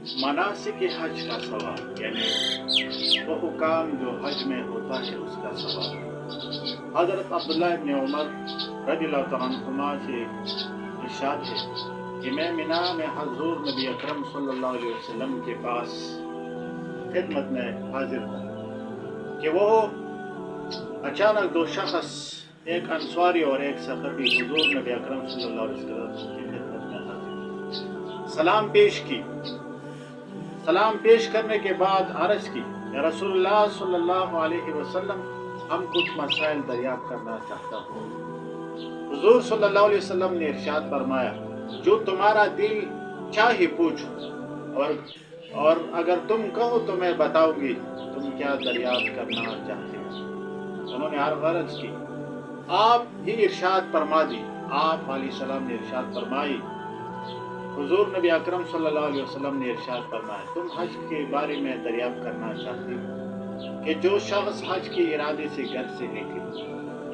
مناسک حج کا ثواب، یعنی وہ حکام جو حج میں ہوتا ہے اس کا ثواب۔ حضرت عبداللہ ابن عمر رضی اللہ تعالیٰ عنہما سے ارشاد ہے کہ میں مینا میں حضور نبی اکرم صلی اللہ علیہ وسلم کے پاس خدمت میں حاضر تھا کہ وہ اچانک دو شخص، ایک انصاری اور ایک ثقفی، حضور نبی اکرم صلی اللہ علیہ وسلم کی خدمت میں حاضر، سلام پیش کی۔ سلام پیش کرنے کے بعد عرض کی، یا رسول اللہ صلی اللہ علیہ وسلم، ہم کچھ مسائل دریافت کرنا چاہتا ہوں۔ حضور صلی اللہ علیہ وسلم نے ارشاد فرمایا، جو تمہارا دل چاہے پوچھو، اور اگر تم کہو تو میں بتاؤں گی تم کیا دریافت کرنا چاہتے ہو۔ انہوں نے عرض کی، آپ ہی ارشاد فرما دی۔ آپ علیہ السلام نے ارشاد فرمائی، حضور نبی اکرم صلی اللہ علیہ وسلم نے ارشاد فرمایا، تم حج کے بارے میں دریافت کرنا چاہتے ہو کہ جو شخص حج کے ارادے سے گھر سے نکلے،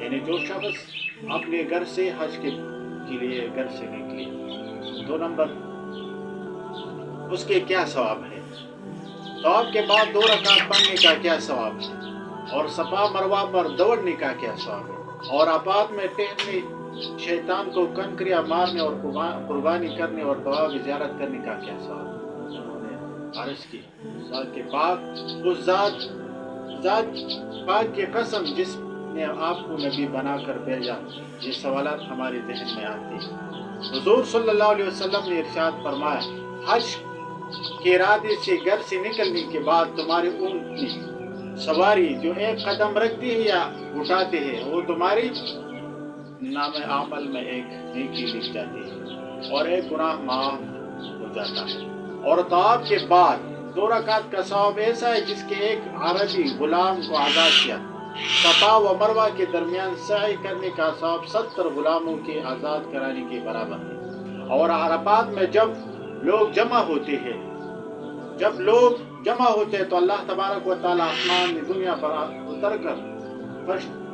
یعنی جو شخص اپنے گھر سے حج کے لیے گھر سے نکلے، 2 نمبر اس کے کیا ثواب ہے، طواف کے بعد 2 رکعت پڑھنے کا کیا ثواب ہے، اور صفا مروہ پر دوڑنے کا کیا ثواب ہے، اور آباد میں ٹہلنے، شیطان کو کنکریاں مارنے اور قربانی کرنے اور طواف زیارت کرنے کا کیا ثواب ہے۔ انہوں نے عرض کی، ذات کے پاک، اس ذات پاک کی قسم جس نے آپ کو نبی بنا کر بھیجا، یہ سوالات ہمارے ذہن میں آتے ہیں۔ حضور صلی اللہ علیہ وسلم نے ارشاد فرمایا، حج کے ارادے سے گھر سے نکلنے کے بعد تمہارے اونٹ کی سواری جو ایک قدم رکھتی ہے یا اٹھاتے ہیں، وہ تمہاری نام عمل میں ایک نیکی لکھ جاتی ہے اور ایک گناہ معاف ہو جاتا ہے۔ اور طواف کے بعد 2 رکعت کا ثواب ایسا ہے جس کے ایک عربی غلام کو آزاد کیا۔ صفا و مروہ کے درمیان سعی کرنے کا ثواب 70 غلاموں کے آزاد کرانے کے برابر ہے۔ اور عرفات میں جب لوگ جمع ہوتے ہیں تو اللہ تبارک و تعالیٰ آسمان دنیا پر اتر کر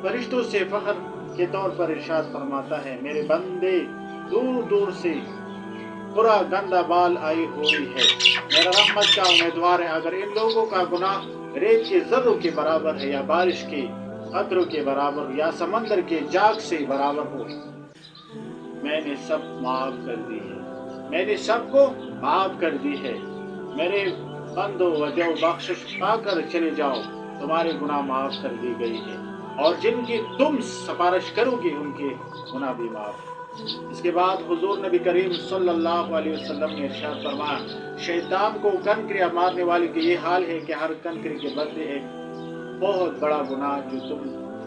فرشتوں سے فخر کے طور پر ارشاد فرماتا ہے، میرے بندے دور دور سے پورا گندہ بال آئی ہوئی ہے، میرا رحمت کا امیدوار ہے۔ اگر ان لوگوں کا گناہ ریت کے ذروں کے برابر ہے، یا بارش کے قطروں کے برابر، یا سمندر کے جاگ سے برابر ہو، میں نے سب معاف کر دی ہے، میں نے سب کو معاف کر دی ہے۔ میرے بندو وجو بخشش پا کر چلے جاؤ، تمہارے گناہ معاف کر دی گئی ہے، اور جن کی تم سفارش کرو گے ان کے گناہ بھی معاف۔ اس کے بعد حضور نبی کریم صلی اللہ علیہ وسلم نے ارشاد فرمایا، شیطان کو کنکریاں مارنے والے کی یہ حال ہے کہ ہر کنکری کے بدلے ایک بہت بڑا گناہ جو تم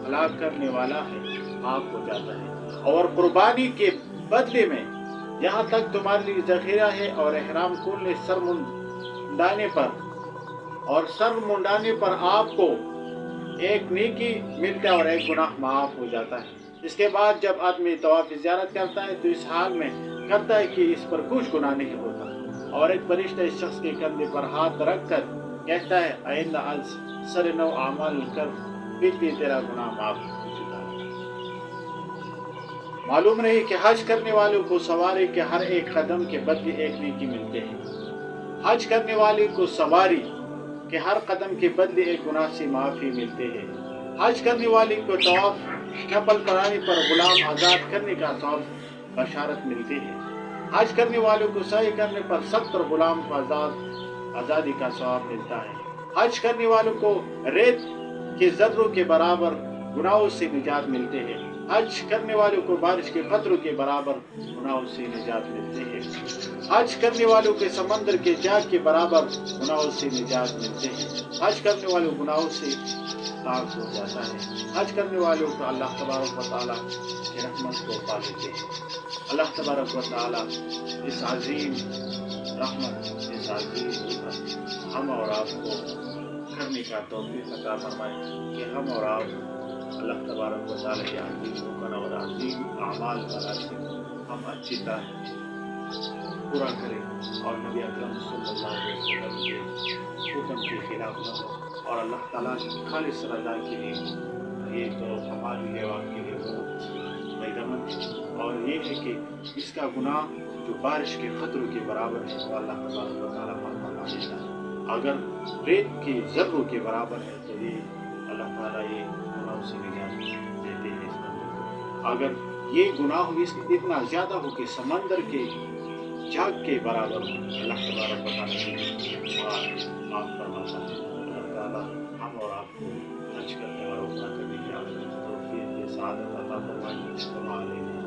ہلاک کرنے والا ہے معاف ہو جاتا ہے، اور قربانی کے بدلے میں یہاں تک تمہارے لیے ذخیرہ ہے، اور احرام کھولنے سر منڈانے پر آپ کو ایک نیکی ملتا ہے اور ایک گناہ معاف ہو جاتا ہے۔ اس کے بعد جب آدمی طواف زیارت کرتا ہے تو اس حال میں کرتا ہے کہ اس پر کچھ گناہ نہیں ہوتا، اور ایک فرشتہ اس شخص کے کندھے پر ہاتھ رکھ کر کہتا ہے، آئندہ از سر نو اعمال کر، پچھلی تیرا گناہ معاف ہو چکا ہے۔ معلوم نہیں کہ حج کرنے والوں کو سواری کے ہر ایک قدم کے بدلے ایک نیکی ملتے ہیں، حج کرنے والے کو سواری کہ ہر قدم کے بدلے ایک گناہ سے معافی ملتے ہیں، حج کرنے والے کو طواف نفل کرانے پر غلام آزاد کرنے کا ثواب بشارت ملتی ہے، حج کرنے والوں کو سعی کرنے پر 70 غلام کو آزادی کا ثواب ملتا ہے، حج کرنے والوں کو ریت کے ذروں کے برابر گناہوں سے نجات ملتے ہیں، حج کرنے والوں کو بارش کے قطروں کے برابر گناہوں سے نجات ملتے ہیں، حج کرنے والوں کے سمندر کے جاگ کے برابر گناہوں سے نجات ملتے ہیں، حج کرنے والوں گناہوں سے پاک ہو جاتا ہے، حج کرنے والوں کو اللہ تبارک و تعالیٰ کی رحمت کو پا لیتے ہیں۔ اللہ تبارک و تعالیٰ اس عظیم رحمت، اس عظیم نعمت ہم اور آپ کو کرنے کا توفیق عطا فرمائے کہ ہم اور آپ اللہ تبارک و تعالیٰ کے عظیم حکم اور عظیم اعمال مناسب ہم اچھی طرح پورا کریں، اور نبی اکرم صلی اللہ علیہ وسلم کے حکم کے خلاف نہ ہو، اور اللہ تعالیٰ کی خالص رضا کے لیے، یہ تو ہمارے لیے آپ کے لیے بہت فائدہ مند ہے، اور یہ ہے کہ اس کا گناہ جو بارش کے قطروں کے برابر ہے وہ اللہ تبارک و تعالیٰ اگر ریت کے ذروں کے برابر ہے تو یہ اللہ تعالیٰ یہ گناہوں سے نجات دیتے ہیں اس بندے کو. اگر یہ گناہ بھی اتنا زیادہ ہو کہ سمندر کے جھاگ کے برابر ہو, اللہ تبارک و تعالیٰ معاف فرماتا ہے. اللہ تعالیٰ ہم اور آپ کو حج کرنے اور عمرہ کرنے کی توفیق دے, سعادت عطا فرمائے. السلام علیکم.